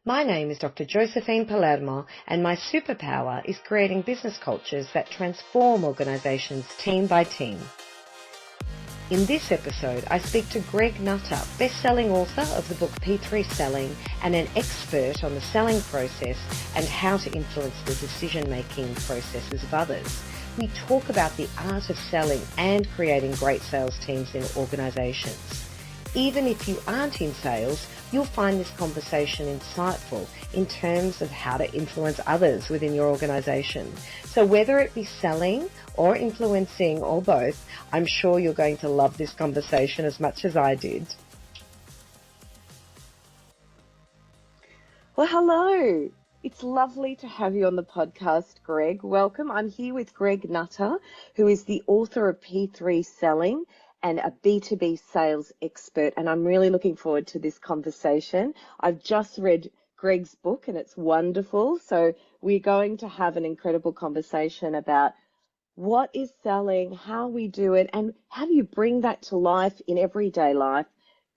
My name is Dr. Josephine Palermo, and my superpower is creating business cultures that transform organizations team by team. In this episode, I speak to Greg Nutter, best-selling author of the book P3 Selling and an expert on the selling process and how to influence the decision-making processes of others. We talk about the art of selling and creating great sales teams in organizations. Even if you aren't in sales, you'll find this conversation insightful in terms of how to influence others within your organization. So whether it be selling or influencing or both, I'm sure you're going to love this conversation as much as I did. Well, hello. It's lovely to have you on the podcast, Greg. Welcome. I'm here with Greg Nutter, who is the author of P3 Selling and a B2B sales expert, and I'm really looking forward to this conversation. I've just read Greg's book and it's wonderful, so we're going to have an incredible conversation about what is selling, how we do it, and how do you bring that to life in everyday life,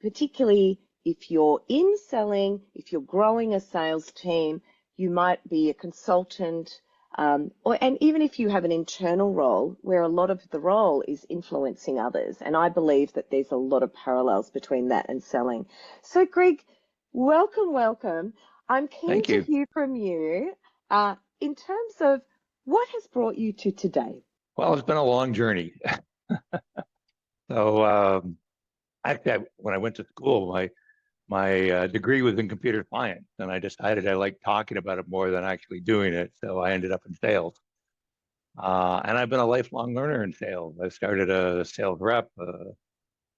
particularly if you're in selling, if you're growing a sales team, you might be a consultant, and even if you have an internal role where a lot of the role is influencing others. And I believe that there's a lot of parallels between that and selling. So, Greg, welcome. I'm keen to hear from you in terms of what has brought you to today. Well, it's been a long journey. So, actually, when I went to school, my degree was in computer science, and I decided I liked talking about it more than actually doing it. So I ended up in sales. And I've been a lifelong learner in sales. I started a sales rep,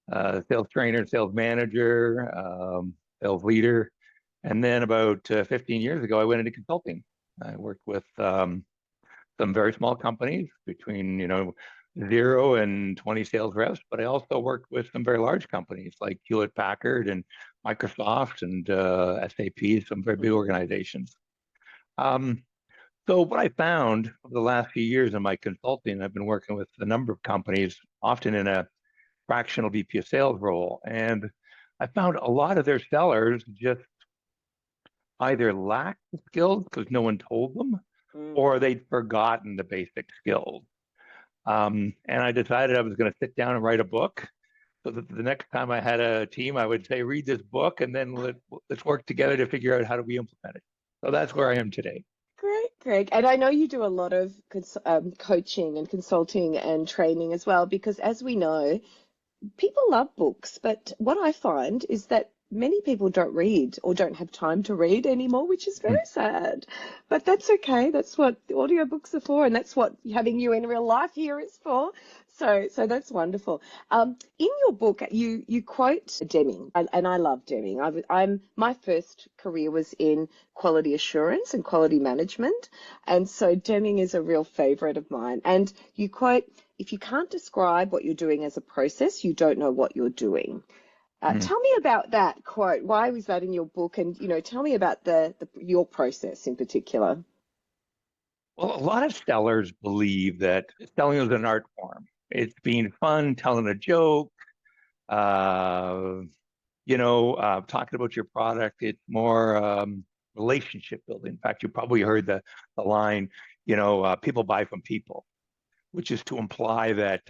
sales trainer, sales manager, sales leader. And then about 15 years ago, I went into consulting. I worked with some very small companies between, 0 and 20 sales reps, but I also worked with some very large companies like Hewlett Packard and Microsoft and SAP, some very big organizations. So what I found over the last few years in my consulting, I've been working with a number of companies, often in a fractional VP of sales role, and I found a lot of their sellers just either lacked the skills because no one told them, or they'd forgotten the basic skills. And I decided I was going to sit down and write a book so that the next time I had a team, I would say, read this book and then let's work together to figure out how do we implement it. So that's where I am today. Great, Greg. And I know you do a lot of coaching and consulting and training as well, because as we know, people love books. But what I find is that many people don't read or don't have time to read anymore, which is very sad. But that's okay. That's what the audiobooks are for, and that's what having you in real life here is for. So that's wonderful. In your book, you quote Deming, and I love Deming. My first career was in quality assurance and quality management, and so Deming is a real favorite of mine. And you quote, "If you can't describe what you're doing as a process, you don't know what you're doing." Tell me about that quote. Why was that in your book? And, tell me about your process in particular. Well, a lot of sellers believe that selling is an art form. It's being fun, telling a joke, talking about your product. It's more relationship building. In fact, you probably heard the line, people buy from people, which is to imply that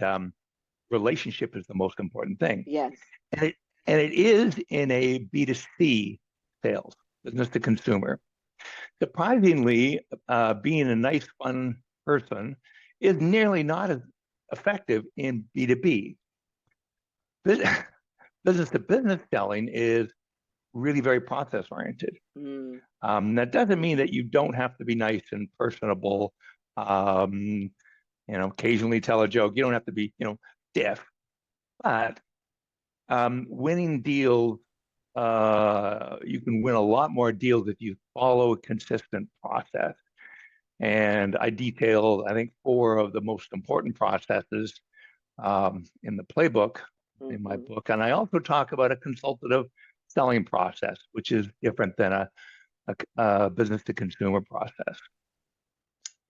relationship is the most important thing. Yes. And it is in a B2C sales, business to consumer. Surprisingly, being a nice, fun person is nearly not as effective in B2B. Business to business selling is really very process oriented. That doesn't mean that you don't have to be nice and personable, occasionally tell a joke. You don't have to be, stiff, but winning deals, you can win a lot more deals if you follow a consistent process. And I detailed, I think, 4 of the most important processes in the playbook in my book. And I also talk about a consultative selling process, which is different than a business to consumer process.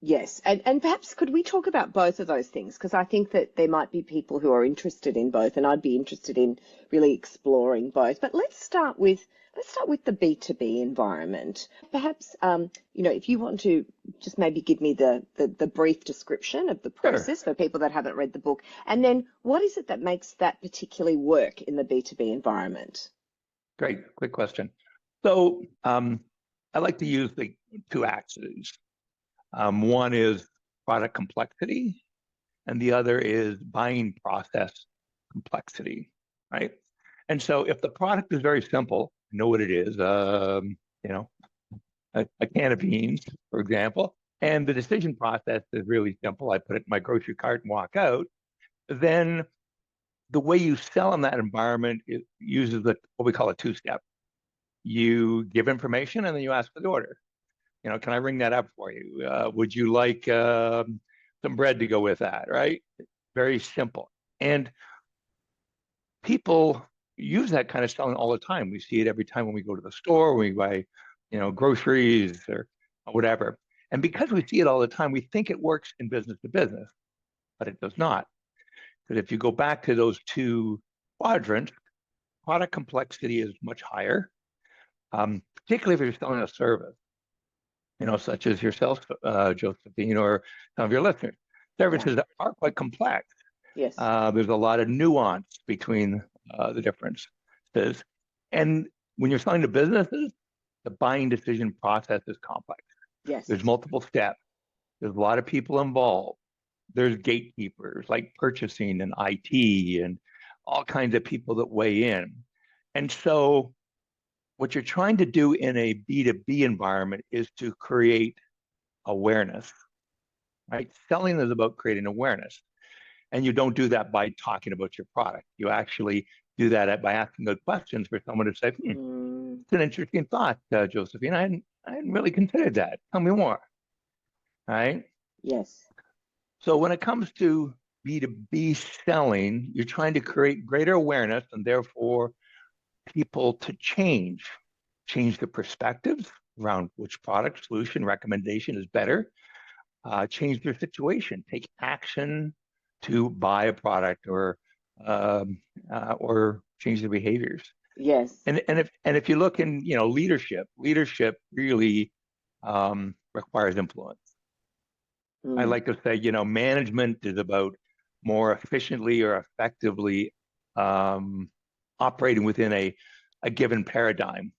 Yes. And perhaps could we talk about both of those things? Because I think that there might be people who are interested in both, and I'd be interested in really exploring both. But let's start with Let's start with the B2B environment. Perhaps, if you want to just maybe give me the brief description of the Sure. process for people that haven't read the book, and then what is it that makes that particularly work in the B2B environment? Great. Quick question. So I like to use the two axes. One is product complexity, and the other is buying process complexity, right? And so if the product is very simple, I know what it is, you know, a can of beans, for example, and the decision process is really simple. I put it in my grocery cart and walk out. Then the way you sell in that environment, it uses what we call a two-step. You give information and then you ask for the order. Can I ring that up for you? Would you like some bread to go with that, right? Very simple. And people use that kind of selling all the time. We see it every time when we go to the store, when we buy, groceries or whatever. And because we see it all the time, we think it works in business to business, but it does not. Because if you go back to those two quadrants, product complexity is much higher, particularly if you're selling a service, such as yourself, Josephine, or some of your listeners. Services are quite complex. Yes. There's a lot of nuance between the differences. And when you're selling to businesses, the buying decision process is complex. Yes. There's multiple steps. There's a lot of people involved. There's gatekeepers like purchasing and IT and all kinds of people that weigh in. And so what you're trying to do in a B2B environment is to create awareness, right? Selling is about creating awareness. And you don't do that by talking about your product. You actually do that by asking good questions for someone to say, it's an interesting thought, Josephine. I hadn't really considered that. Tell me more. All right? Yes. So when it comes to B2B selling, you're trying to create greater awareness and therefore people to change their perspectives around which product, solution, recommendation is better, change their situation, take action to buy a product or change their behaviors. Yes. And if you look in leadership really requires influence. I like to say management is about more efficiently or effectively operating within a given paradigm,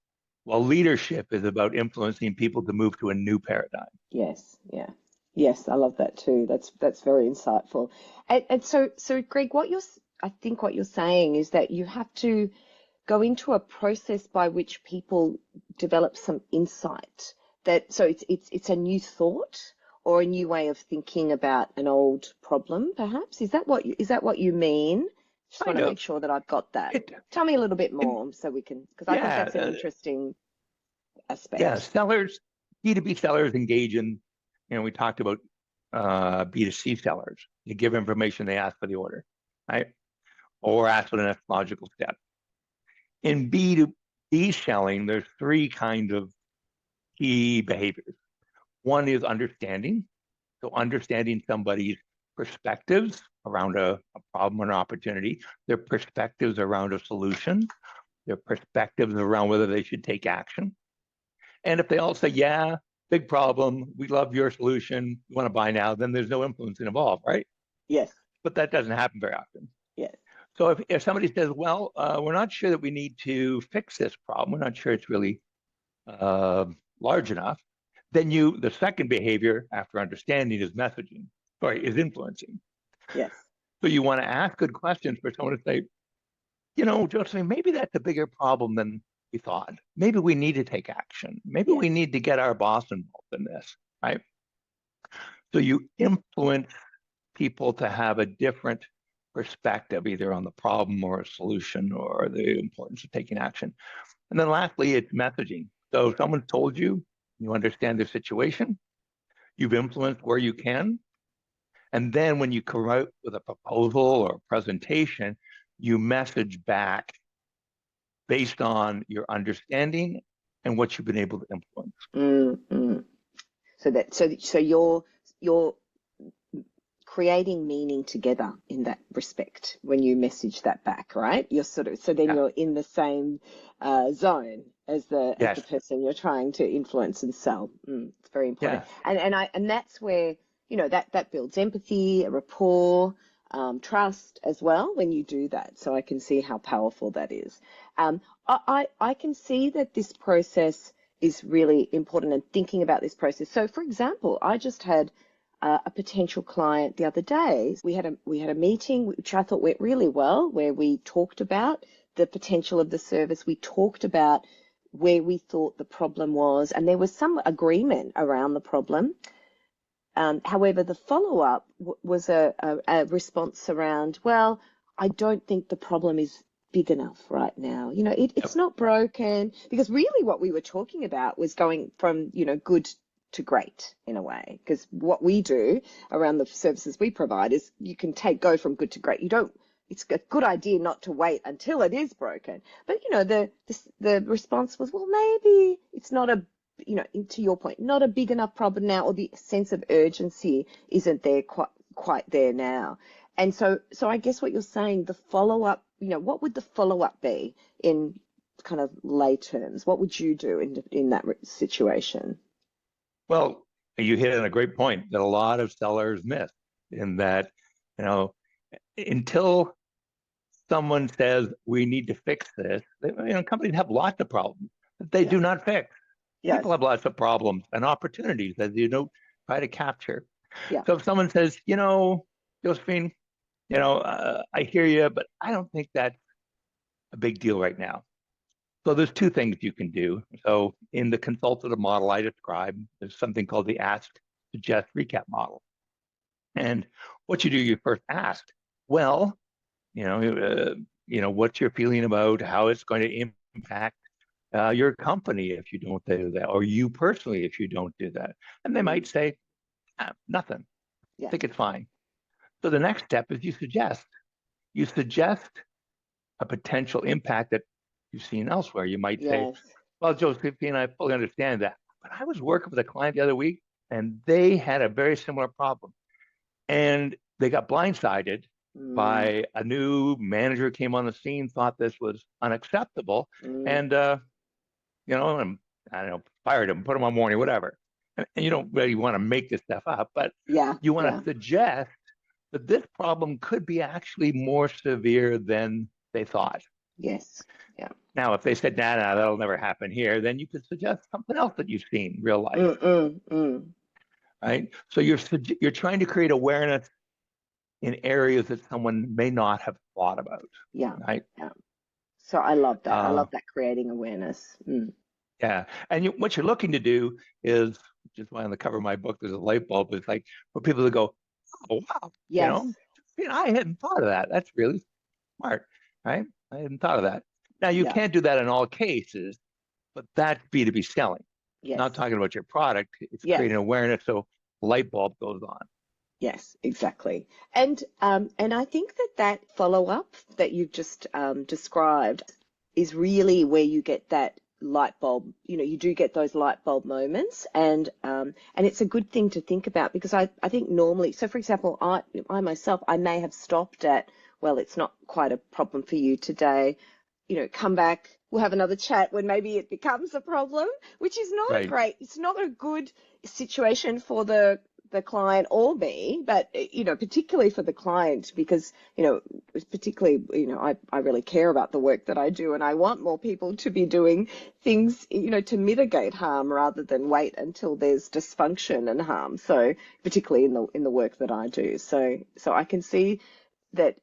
while leadership is about influencing people to move to a new paradigm. Yes, yeah. Yes, I love that too. That's very insightful. And so Greg, I think what you're saying is that you have to go into a process by which people develop some insight. So it's a new thought or a new way of thinking about an old problem, perhaps. Is that what you mean? Just want to make sure that I've got that. Tell me a little bit more so we can, because I think that's an interesting aspect. Yeah, B2B sellers engage in, we talked about B2C sellers. You give information, they ask for the order, right? Or ask for the next logical step. In B2B selling, there's three kinds of key behaviors. One is understanding. So understanding somebody's perspectives around a problem or an opportunity, their perspectives around a solution, their perspectives around whether they should take action. And if they all say, yeah, big problem, we love your solution, we want to buy now, then there's no influence involved, right? Yes. But that doesn't happen very often. Yes. So if somebody says, well, we're not sure that we need to fix this problem, we're not sure it's really large enough, then the second behavior after understanding is is influencing. Yes. So you want to ask good questions for someone to say, Josephine, maybe that's a bigger problem than we thought. Maybe we need to take action. Maybe we need to get our boss involved in this, right? So you influence people to have a different perspective, either on the problem or a solution or the importance of taking action. And then lastly, it's messaging. So if someone told you, you understand their situation, you've influenced where you can. And then when you come out with a proposal or a presentation, you message back based on your understanding and what you've been able to influence. So you're creating meaning together in that respect when you message that back, right? You're you're in the same zone as the Yes. person you're trying to influence and sell. It's very important. Yeah. And that's where, that builds empathy, a rapport, trust as well when you do that. So I can see how powerful that is. I can see that this process is really important and thinking about this process. So for example, I just had a potential client the other day. We had a meeting which I thought went really well, where we talked about the potential of the service. We talked about where we thought the problem was, and there was some agreement around the problem. However, the follow-up was a response around, well, I don't think the problem is big enough right now. It's Yep. not broken, because really what we were talking about was going from, good to great in a way. Because what we do around the services we provide is you can go from good to great. It's a good idea not to wait until it is broken. But, the response was, well, maybe it's not to your point, not a big enough problem now, or the sense of urgency isn't there quite there now. And so I guess what you're saying, the follow up, what would the follow up be in kind of lay terms? What would you do in that situation? Well, you hit on a great point that a lot of sellers miss, in that, you know, until someone says we need to fix this, companies have lots of problems that they Yeah. do not fix. Yes. People have lots of problems and opportunities that you don't try to capture. Yeah. So if someone says, Josephine, I hear you, but I don't think that's a big deal right now. So there's two things you can do. So in the consultative model I described, there's something called the ask, suggest, recap model. And what you do, you first ask, well, what's your feeling about how it's going to impact your company if you don't do that, or you personally if you don't do that? And they might say, nothing. I Yeah. think it's fine. So the next step is you suggest. You suggest a potential impact that you've seen elsewhere. You might say, Yes. well, Josephine, I fully understand that, but I was working with a client the other week and they had a very similar problem. And they got blindsided Mm, by a new manager who came on the scene, thought this was unacceptable, mm, and and I don't know, fired him, put him on warning, whatever. And you don't really want to make this stuff up, but yeah. you want Yeah. to suggest that this problem could be actually more severe than they thought. Yes. Yeah. Now, if they said, nah, that'll never happen here, then you could suggest something else that you've seen real life, Mm, mm, mm. right? So you're trying to create awareness in areas that someone may not have thought about, Yeah. right? Yeah. So I love that. I Uh, love that, creating awareness. yeah, and what you're looking to do is, just why on the cover of my book there's a light bulb. It's like for people to go, oh wow, Yes. I hadn't thought of that. That's really smart, right? I hadn't thought of that. Now you Yeah. can't do that in all cases, but that's B2B selling. Yes. Not talking about your product. It's Yes. creating awareness so light bulb goes on. Yes, exactly. And I think that follow up that you've just described is really where you get that light bulb. You do get those light bulb moments, and it's a good thing to think about, because I think normally, so for example, I myself, I may have stopped at, well, it's not quite a problem for you today. Come back. We'll have another chat when maybe it becomes a problem, which is not a Right, great, it's not a good situation for the client or me, but particularly for the client, because particularly I really care about the work that I do, and I want more people to be doing things to mitigate harm rather than wait until there's dysfunction and harm. So particularly in the work that I do, so I can see that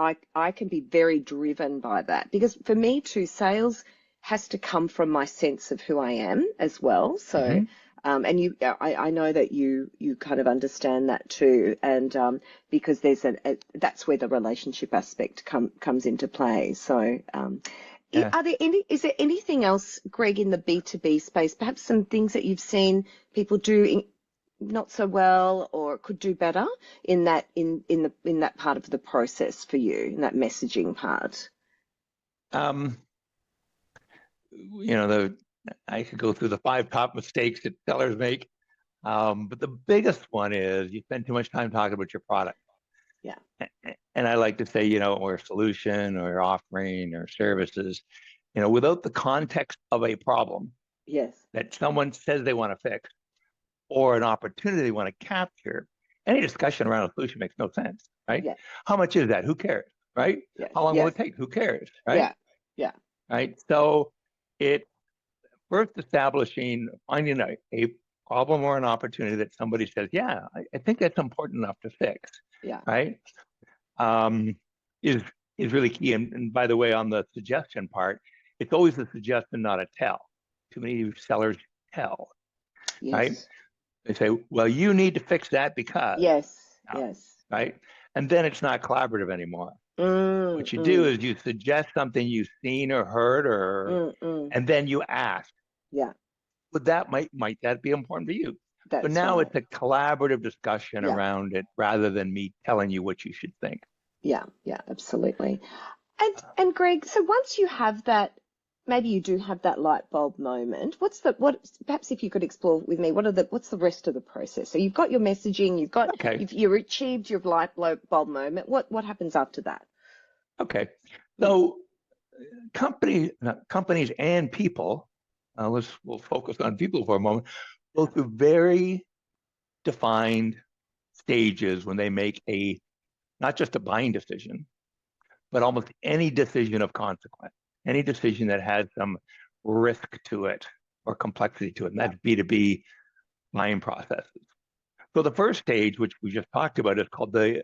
I can be very driven by that, because for me too, sales has to come from my sense of who I am as well. So, mm-hmm. and I know that you kind of understand that too, and because that's where the relationship aspect comes into play. So, Yeah. is there anything else, Greg, in the B2B space? Perhaps some things that you've seen people do not so well, or could do better in that part of the process for you, in that messaging part? Um, I could go through the five top mistakes that sellers make. But the biggest one is you spend too much time talking about your product. Yeah. And I like to say, or solution or offering or services. without the context of a problem Yes. that someone says they want to fix or an opportunity they want to capture, any discussion around a solution makes no sense, right? Yeah. How much is that? Who cares, right? Yes. How long will Yes. it take? Who cares, right? Yeah. Yeah. Right. So it first establishing, finding a problem or an opportunity that somebody says, yeah, I think that's important enough to fix, Yeah. right? Um, is is really key. And by the way, on the suggestion part, it's always a suggestion, not a tell. Too many sellers tell, right? Yes. They say, well, you need to fix that because, Yes. no, Yes. right? And then it's not collaborative anymore. Mm, What you do mm, is you suggest something you've seen or heard, mm, mm. and then you ask, Yeah. would that might that be important to you? So That's now right. it's a collaborative discussion Yeah. around it rather than me telling you what you should think. Yeah. Yeah. Absolutely. And Greg, so once you have that, maybe you do have that light bulb moment. Perhaps if you could explore with me, what's the rest of the process? So you've got your messaging, Okay. you've achieved your light bulb moment. What happens after that? Okay. Mm. So companies and people, we'll focus on people for a moment, go through very defined stages when they make not just a buying decision, but almost any decision of consequence, any decision that has some risk to it or complexity to it. And Yeah. that's B2B buying processes. So the first stage, which we just talked about, is called the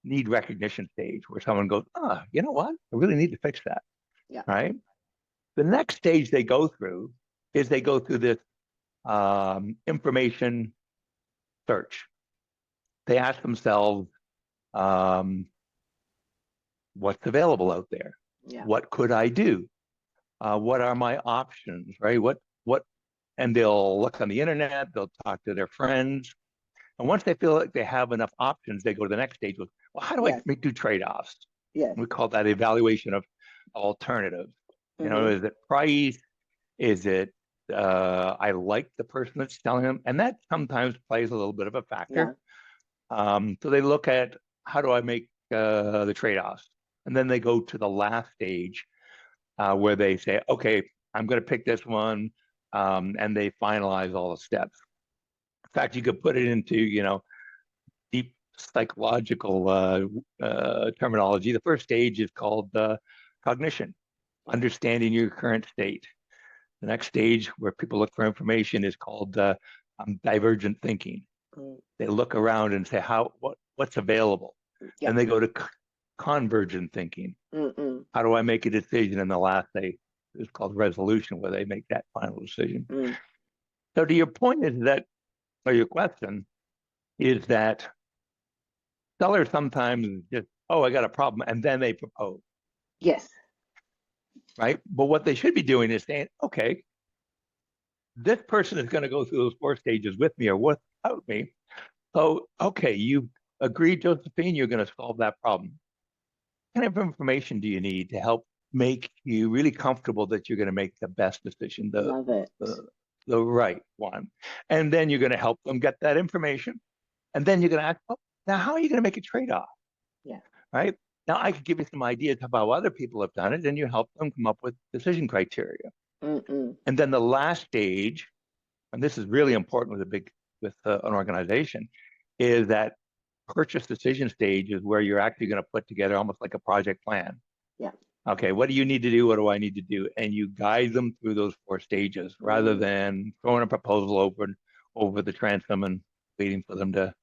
need recognition stage, where someone goes, you know what? I really need to fix that, Yeah. right? The next stage they go through is they go through this information search. They ask themselves, um, what's available out there? Yeah. What could I do? What are my options, right? And they'll look on the internet, they'll talk to their friends. And once they feel like they have enough options, they go to the next stage with, well, how do I Yes. do trade-offs? Yes. We call that evaluation of alternatives. Mm-hmm. Is it price? Is it I like the person that's selling them? And that sometimes plays a little bit of a Yeah. factor. So they look at how do I make the trade-offs? And then they go to the last stage where they say, okay, I'm going to pick this one, and they finalize all the steps. In fact, you could put it into, deep psychological terminology. The first stage is called cognition, Yeah. understanding your current state. The next stage where people look for information is called divergent thinking. Mm. They look around and say, what's available? Yeah. Then they go to convergent thinking. Mm-mm. How do I make a decision? And the last is called resolution, where they make that final decision. Mm. So to your point or your question, is that sellers sometimes just, I got a problem, and then they propose, Yes. right? But what they should be doing is saying, okay, this person is going to go through those 4 stages with me or without me. So, okay, you agreed, Josephine, you're going to solve that problem. What kind of information do you need to help make you really comfortable that you're going to make the best decision, Love it. the right one? And then you're going to help them get that information. And then you're going to ask, now how are you going to make a trade-off? Yeah. Right? Now I could give you some ideas of how other people have done it, and you help them come up with decision criteria. Mm-mm. And then the last stage, and this is really important with an organization, is that purchase decision stage is where you're actually going to put together almost like a project plan. Yeah. Okay, what do you need to do? What do I need to do? And you guide them through those 4 stages rather than throwing a proposal over the transom and waiting for them to,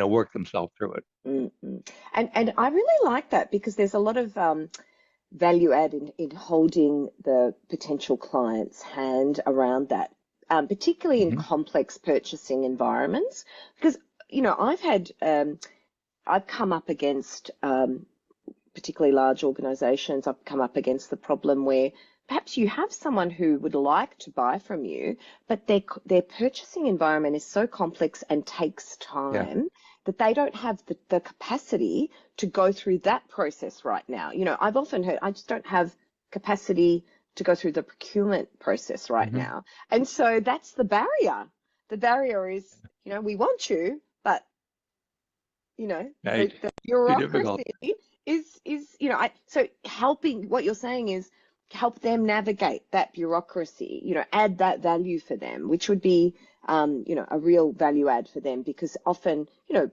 work themselves through it. Mm-mm. And I really like that because there's a lot of value add in holding the potential client's hand around that, particularly in Mm-hmm. complex purchasing environments. Because, I've come up against particularly large organizations. I've come up against the problem where perhaps you have someone who would like to buy from you, but their purchasing environment is so complex and takes Yeah. time that they don't have the capacity to go through that process right now. I've often heard, I just don't have capacity to go through the procurement process right Mm-hmm. now. And so that's the barrier. The barrier is, we want you, but, Right. the Too difficult. bureaucracy is, so helping, what you're saying is help them navigate that bureaucracy, add that value for them, which would be, a real value add for them, because often,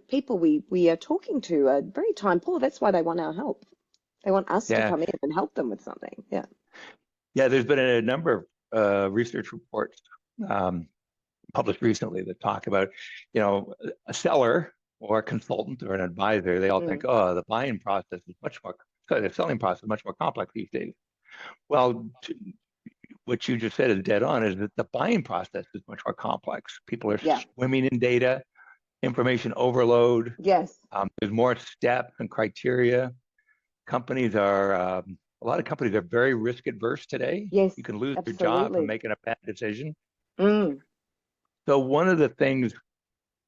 people we are talking to are very time poor. That's why they want our help. They want us to Yeah. come in and help them with something. Yeah. Yeah. There's been a number of research reports um, published recently that talk about, a seller or a consultant or an advisor. They all think, Mm. oh, the buying process is much more, sorry, the selling process is much more complex these days. Well, what you just said is dead on, is that the buying process is much more complex. People are Yeah. swimming in data, information overload. Yes. There's more steps and criteria. Companies are, a lot of companies are very risk adverse today. Yes. You can lose your job from Absolutely. making a bad decision. Mm. So one of the things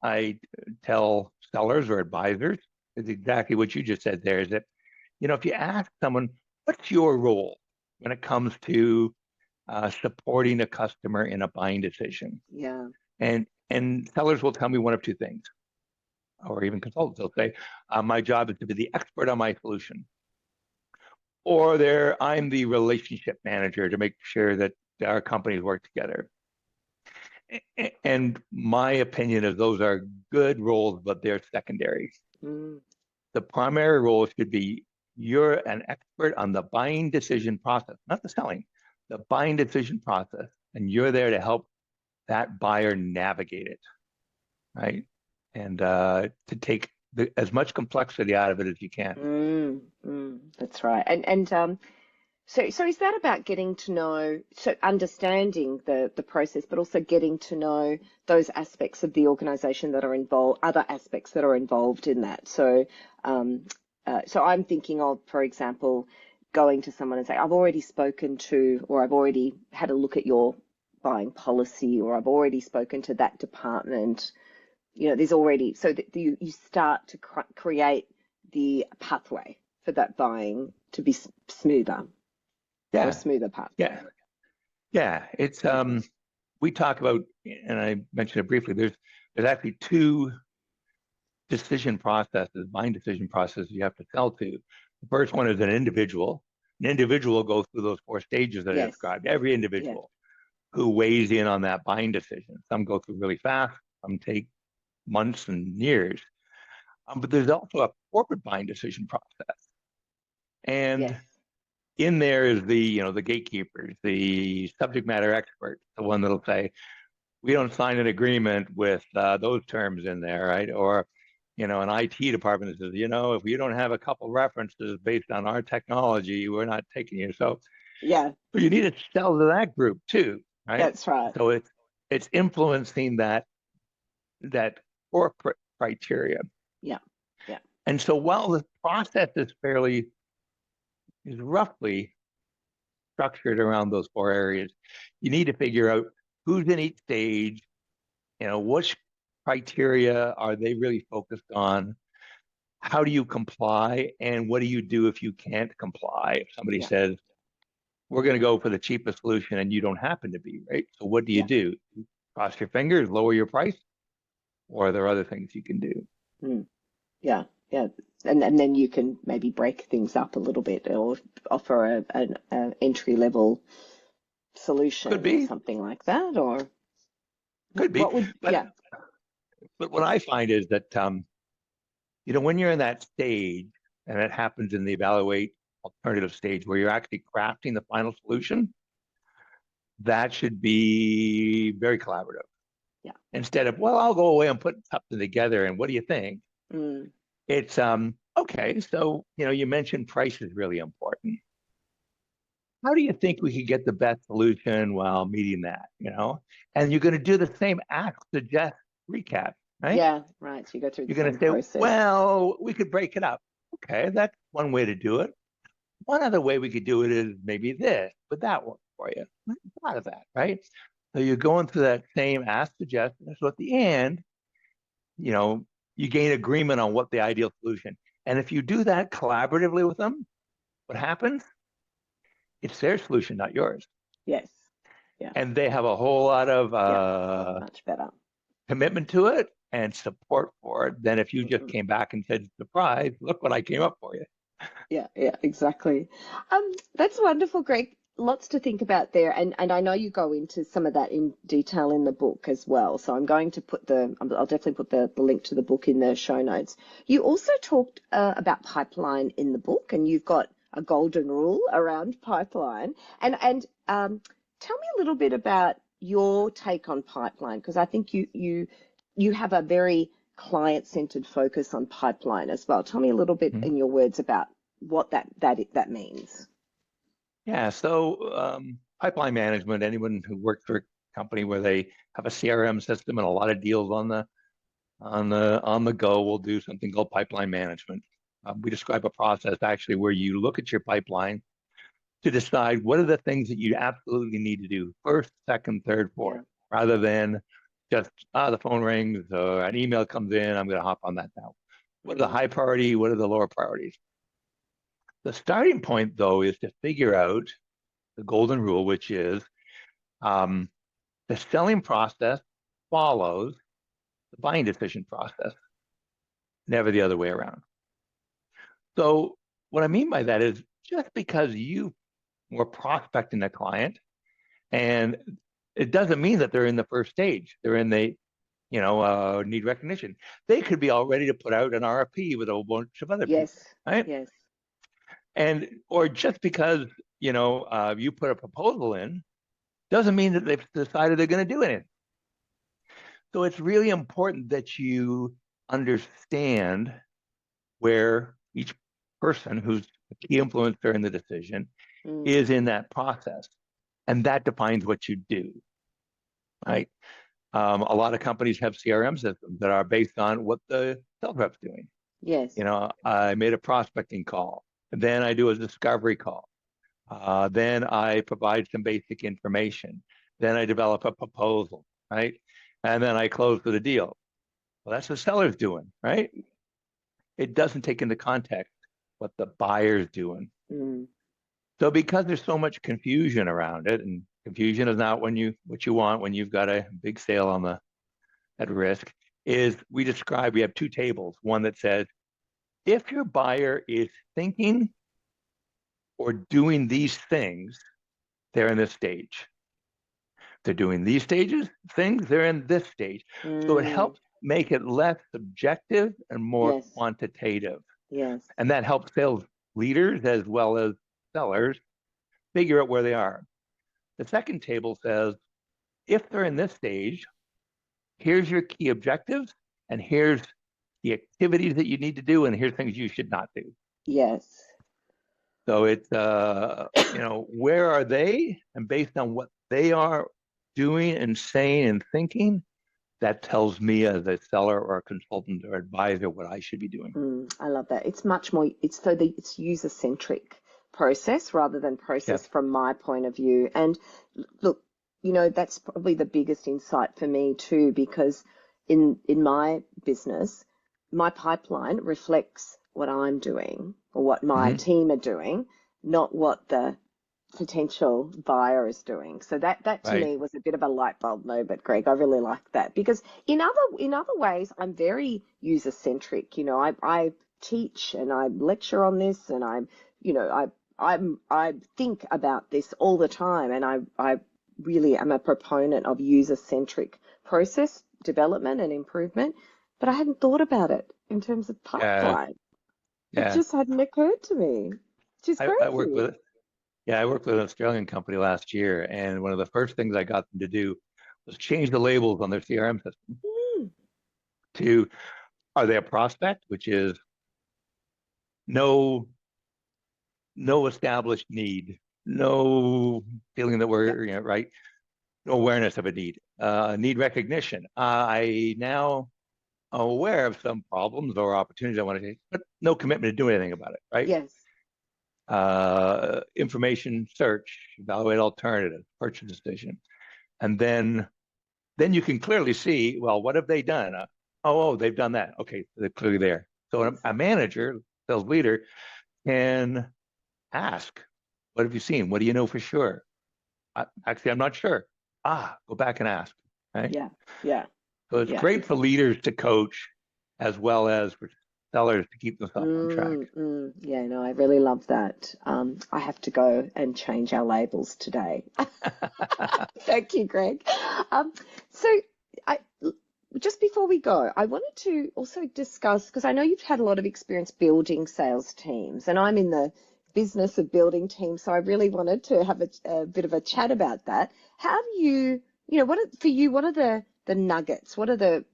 I tell sellers or advisors is exactly what you just said there, is that, if you ask someone, what's your role when it comes to supporting a customer in a buying decision? Yeah. And sellers will tell me one of two things, or even consultants. They'll say, my job is to be the expert on my solution, or I'm the relationship manager to make sure that our companies work together. And my opinion is those are good roles, but they're secondary. Mm. The primary role should be, you're an expert on the buying decision process, not the selling, the buying decision process, and you're there to help that buyer navigate it, right? And to take as much complexity out of it as you can. That's right. So is that about getting to know, so understanding the process, but also getting to know those aspects of the organization that are involved, other aspects that are involved in that? So I'm thinking of, for example, going to someone and say, I've already spoken to, or I've already had a look at your buying policy, or I've already spoken to that department. There's already, so that you start to create the pathway for that buying to be smoother, or a Yeah, smoother pathway. yeah, yeah. It's we talk about, and I mentioned it briefly. There's actually two buying decision processes you have to sell to. The first one is an individual. An individual goes through those four stages that I Yes. described. Every Yeah. individual who weighs in on that buying decision. Some go through really fast. Some take months and years. But there's also a corporate buying decision process, Yes. and in there is the gatekeepers, the subject matter expert, the one that'll say, we don't sign an agreement with those terms in there, right? Or an IT department that says, if you don't have a couple references based on our technology, we're not taking you. So Yeah. you need to sell to that group too, right? That's right. So it's influencing that corporate criteria. Yeah. Yeah. And so while the process is roughly structured around those four areas, you need to figure out who's in each stage, which criteria are they really focused on? How do you comply? And what do you do if you can't comply? If somebody Yeah. says, we're going to go for the cheapest solution and you don't happen to be, right? So what do you Yeah. do? Cross your fingers, lower your price, or are there other things you can do? Mm. Yeah. Yeah. And then you can maybe break things up a little bit, or offer an entry level Could solution or be, something like that. Or could be. what would, But yeah. but what I find is that when you're in that stage, and it happens in the evaluate alternative stage where you're actually crafting the final solution, that should be very collaborative. Yeah. Instead of, well, I'll go away and put something together and what do you think? Mm. It's okay, so you mentioned price is really important. How do you think we could get the best solution while meeting that? And you're going to do the same ask, suggest, recap, right? Yeah. Right. So you go through the You're going same to say, process. well, we could break it up. Okay, that's one way to do it. One other way we could do it is maybe this, but that work for you. I thought of that, right? So you're going through that same ask, suggest, and so at the end, you know, you gain agreement on what the ideal solution. And if you do that collaboratively with them, what happens? It's their solution, not yours. Yes. Yeah. And they have a whole lot of Yeah. Much better. commitment to it and support for it than if you just Mm-mm. came back and said, surprise, look what I came up for you. Yeah, yeah, exactly. That's wonderful, Greg. lots to think about there, and I know you go into some of that in detail in the book as well. So I'm going to put I'll definitely put the link to the book in the show notes. You also talked about pipeline in the book, and you've got a golden rule around pipeline. And tell me a little bit about your take on pipeline, because I think you have a very client-centered focus on pipeline as well. Tell me a little bit Mhm. in your words about what that means. Yeah, so pipeline management, anyone who works for a company where they have a CRM system and a lot of deals on the go will do something called pipeline management. We describe a process actually where you look at your pipeline to decide what are the things that you absolutely need to do first, second, third, Yeah. fourth, rather than just the phone rings or an email comes in, I'm going to hop on that now. What are the Mm. high priority? What are the lower priorities? The starting point, though, is to figure out the golden rule, which is um, the selling process follows the buying decision process, never the other way around. So, what I mean by that is just because you were prospecting a client, and it doesn't mean that they're in the first stage, they're in the need recognition. They could be all ready to put out an RFP with a whole bunch of other people, Yes, right? yes, And or just because you put a proposal in doesn't mean that they've decided they're going to do anything. So it's really important that you understand where each person who's a key influencer in the decision mm, is in that process. And that defines what you do, right? A lot of companies have CRM systems that are based on what the sales rep's doing. yes, I made a prospecting call, then I do a discovery call. Then I provide some basic information. Then I develop a proposal, right? And then I close with a deal. Well, that's what seller's doing, right? It doesn't take into context what the buyer's doing. mm, So because there's so much confusion around it, and confusion is not what you want when you've got a big sale on the at risk, is we have two tables. One that says if your buyer is thinking or doing these things, they're in this stage. They're doing these things, they're in this stage. So it mm, helps make it less subjective and more yes, quantitative. yes, And that helps sales leaders as well as sellers figure out where they are. The second table says if they're in this stage, here's your key objectives, and here's the activities that you need to do, and here's things you should not do. yes, So it's where are they, and based on what they are doing and saying and thinking, that tells me as a seller or a consultant or advisor what I should be doing. I love that. It's much more, it's user-centric process rather than Yeah. process from my point of view. And look, that's probably the biggest insight for me too, because in my business, my pipeline reflects what I'm doing or what my Mm-hmm. team are doing, not what the potential buyer is doing. So that to Right. me was a bit of a light bulb moment, Greg. I really like that because in other ways I'm very user centric. I teach and I lecture on this and I think about this all the time, and I really am a proponent of user centric process development and improvement. But I hadn't thought about it in terms of Yeah. pipeline. It Yeah. just hadn't occurred to me, which is I worked crazy. with I worked with an Australian company last year, and one of the first things I got them to do was change the labels on their CRM system Mm, to are they a prospect, which is no no established need, no feeling that yep. we're right, no awareness of a need recognition. I now am aware of some problems or opportunities I want to take, but no commitment to do anything about it, right? Yes. Information search, evaluate alternatives, purchase decision, and then you can clearly see, well, what have they done? They've done that. Okay, they're clearly there. So Yes. a manager, sales leader, can ask, what have you seen? What do you know for sure? Actually, I'm not sure. Go back and ask. Right. Yeah. Yeah. So it's Yeah. great It's for leaders to coach as well as for sellers to keep themselves on track. Yeah, no, I really love that. I have to go and change our labels today. Thank you, Greg. So I just before we go, I wanted to also discuss, because I know you've had a lot of experience building sales teams, and I'm in the business of building teams, so I really wanted to have a bit of a chat about that. How do what are the nuggets? What are the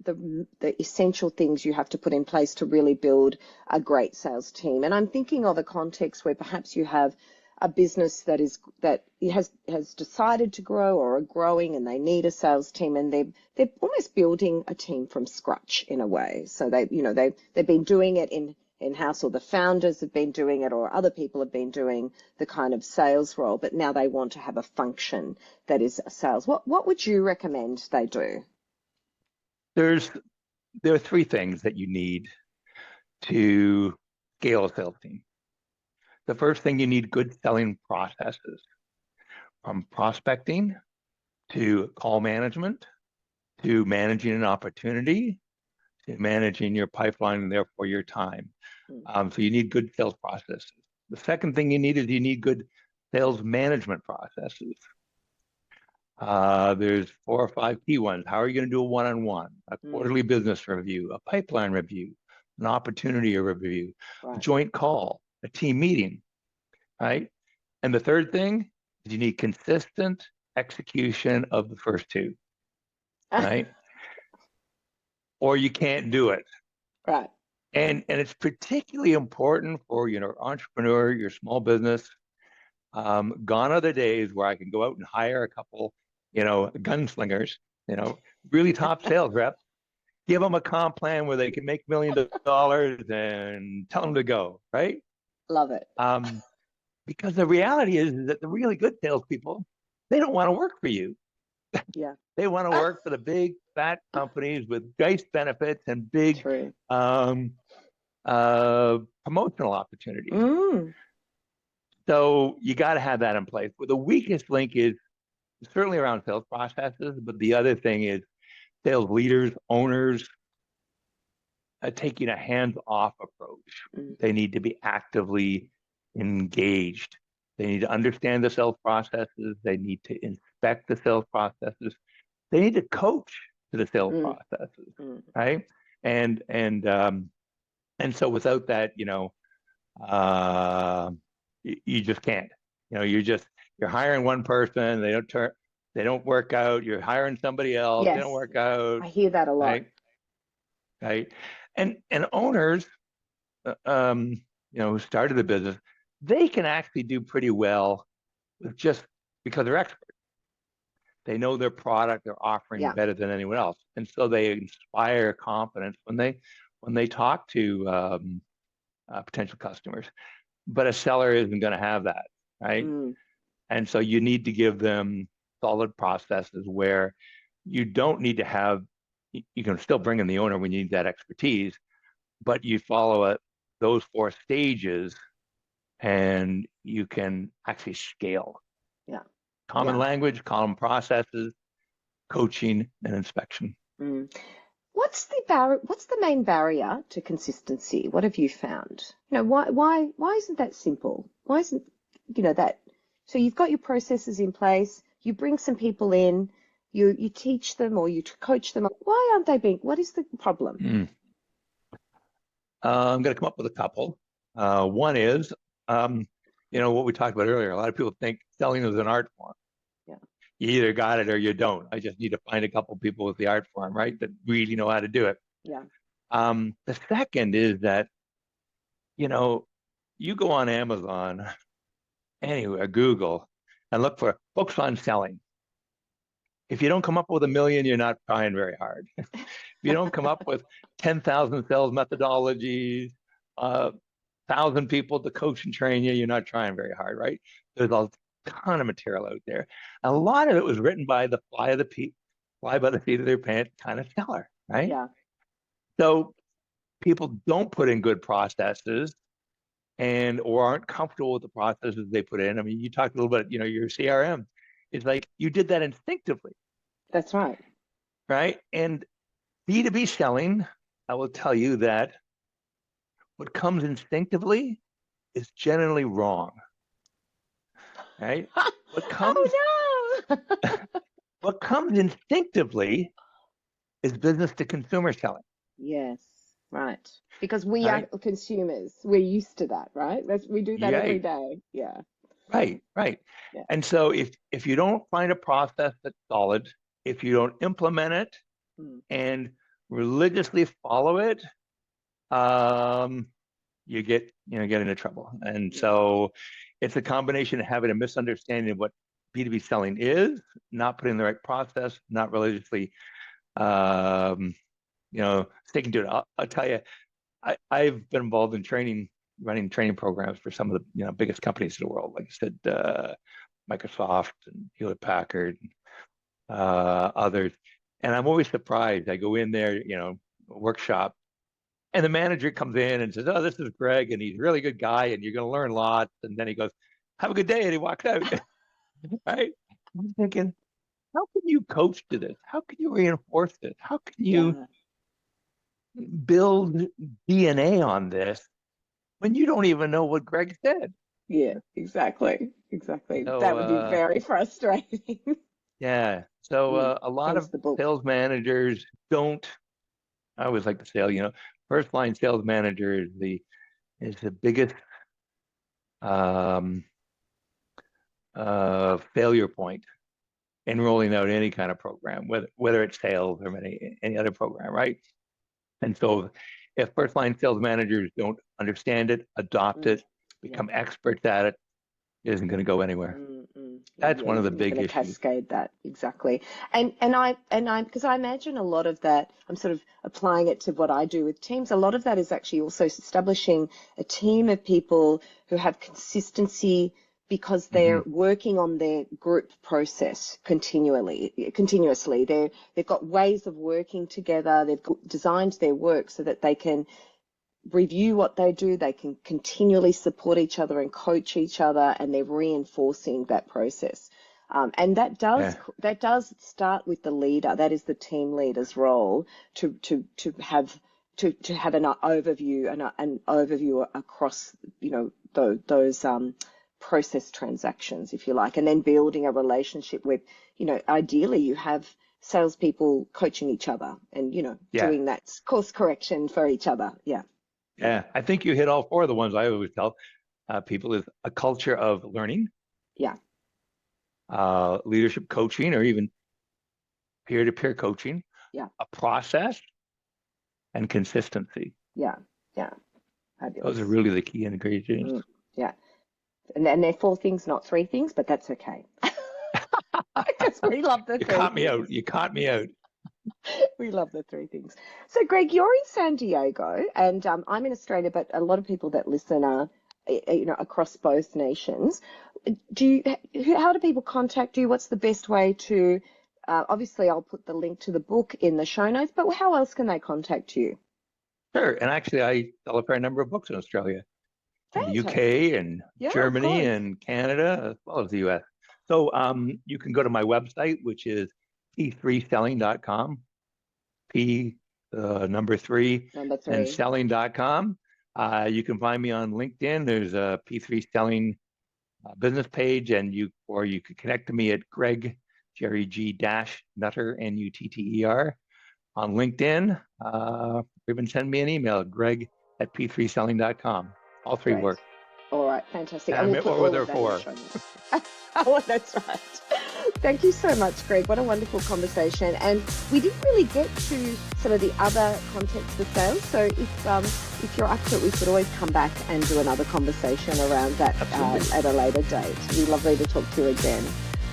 essential things you have to put in place to really build a great sales team? And I'm thinking of a context where perhaps you have a business that has decided to grow or are growing, and they need a sales team, and they're almost building a team from scratch in a way. So they've been doing it in-house, or the founders have been doing it, or other people have been doing the kind of sales role, but now they want to have a function that is a sales. What would you recommend they do? There are three things that you need to scale a sales team. The first thing, you need good selling processes, from prospecting to call management to managing an opportunity to managing your pipeline and therefore your time. So you need good sales processes. The second thing you need good sales management processes. There's 4 or 5 key ones. How are you going to do a one-on-one, a quarterly business review, a pipeline review, an opportunity review, a joint call, a team meeting, right? And the third thing is you need consistent execution of the first two, right? Or you can't do it. Right. And it's particularly important for entrepreneur, your small business. Gone are the days where I can go out and hire a couple, gunslingers, really top sales reps, give them a comp plan where they can make $1 million and tell them to go, right? Love it. Because the reality is that the really good salespeople, they don't want to work for you. Yeah. They want to work for the big fat companies with nice benefits and big promotional opportunities. So you got to have that in place. Well, the weakest link is certainly around sales processes, but the other thing is sales leaders, owners, taking a hands-off approach. They need to be actively engaged. They need to understand the sales processes. They need to inspect the sales processes. They need to coach to the sales processes, right? And so without that, you just can't. You're hiring one person, they don't work out. You're hiring somebody else, they don't work out. I hear that a lot. Right. And owners, who started the business, they can actually do pretty well with just because they're experts. They know their product, they're offering better than anyone else, and so they inspire confidence when they talk to potential customers. But a seller isn't going to have that, right? And so you need to give them solid processes where you don't need to have. You can still bring in the owner when you need that expertise, but you follow those 4 stages, and you can actually scale. Yeah. Common language, common processes, coaching, and inspection. What's the main barrier to consistency? What have you found? Why isn't that simple? Why isn't that? So you've got your processes in place. You bring some people in. You teach them or you coach them. Why aren't they what is the problem? I'm going to come up with a couple. One is, what we talked about earlier. A lot of people think selling is an art form. Yeah. You either got it or you don't. I just need to find a couple people with the art form, right, that really know how to do it. Yeah. The second is that, you go on Amazon, anywhere, Google, and look for books on selling. If you don't come up with 1 million, you're not trying very hard. If you don't come up with 10,000 sales methodologies, 1,000 people to coach and train you, you're not trying very hard, right? There's a ton of material out there. A lot of it was written by the fly by the seat of their pants kind of seller, right? Yeah. So people don't put in good processes or aren't comfortable with the processes they put in. I mean, you talked a little bit, your CRM. It's like you did that instinctively. That's right. Right. And B2B selling, I will tell you that what comes instinctively is generally wrong, right? What comes Oh no. what comes instinctively is business to consumer selling, Yes, right. Because we are right? consumers. We're used to that, right? We do that every Right, day. Yeah, right. yeah. And so if you don't find a process that's solid, if you don't implement it Mm, and religiously follow it, um, you get into trouble. And yeah, so it's a combination of having a misunderstanding of what B2B selling is, not putting the right process, not religiously um, sticking to it. I'll tell you, I've been involved in running training programs for some of the biggest companies in the world, like I said, Microsoft and Hewlett Packard, others. And I'm always surprised. I go in there, workshop, and the manager comes in and says, "Oh, this is Greg, and he's a really good guy, and you're going to learn lots." And then he goes, "Have a good day," and he walks out. Right? I'm thinking, how can you coach to this? How can you reinforce this? How can you yeah, build DNA on this when you don't even know what Greg said? yeah. Exactly, exactly. So That would be very frustrating. yeah, so Mm, a lot hence of the book. sales managers don't. I always like to say, first line sales manager is the biggest um, failure point in rolling out any kind of program, whether it's sales or any other program, right? And so, if first line sales managers don't understand it, adopt Mm, it, yeah. become experts at it, it isn't going to go anywhere. That's Yeah, one of the you're big going to issues. cascade that exactly. And I because I imagine a lot of that, I'm sort of applying it to what I do with teams. A lot of that is actually also establishing a team of people who have consistency because Hmm. they're working on their group process continuously. They've got ways of working together. They've designed their work so that they can review what they do, they can continually support each other and coach each other, and they're reinforcing that process. And Yeah, that does start with the leader. That is the team leader's role to have an overview across those process transactions, if you like, and then building a relationship with ideally you have salespeople coaching each other and yeah, doing that course correction for each other. Yeah. yeah. I think you hit all four of the ones I always tell people is a culture of learning, Yeah, leadership coaching, or even peer-to-peer coaching, yeah, a process, and consistency. yeah, yeah. Those are Fabulous. really the key ingredients. Mm, yeah. And they're four things, not three things, but that's okay. Because we love the You three caught me things. out. You caught me out. We love the three things. So, Greg, you're in San Diego, and I'm in Australia, but a lot of people that listen are, across both nations. How do people contact you? What's the best way to? Obviously, I'll put the link to the book in the show notes, but how else can they contact you? Sure. And actually, I sell a fair number of books in Australia, in the Fantastic. UK, and Yeah, of Germany, course. and Canada, as well as the US. So you can go to my website, which is p3selling.com, P number three, Number and three. selling.com. You can find me on LinkedIn. There's a P3 Selling business page, or you could connect to me at Greg Jerry G dash Nutter Nutter on LinkedIn. Or even send me an email, Greg at p3selling.com. All three Great. work. All right, fantastic. And we'll put Or all there of are that in the four. show notes. Oh, that's right. Thank you so much, Greg. What a wonderful conversation. And we didn't really get to some of the other context for sales. So if you're up to it, we could always come back and do another conversation around that Absolutely. at a later date. It'd be lovely to talk to you again.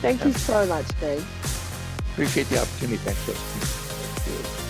Thank Yeah. you so much, Greg. Appreciate the opportunity. Thanks.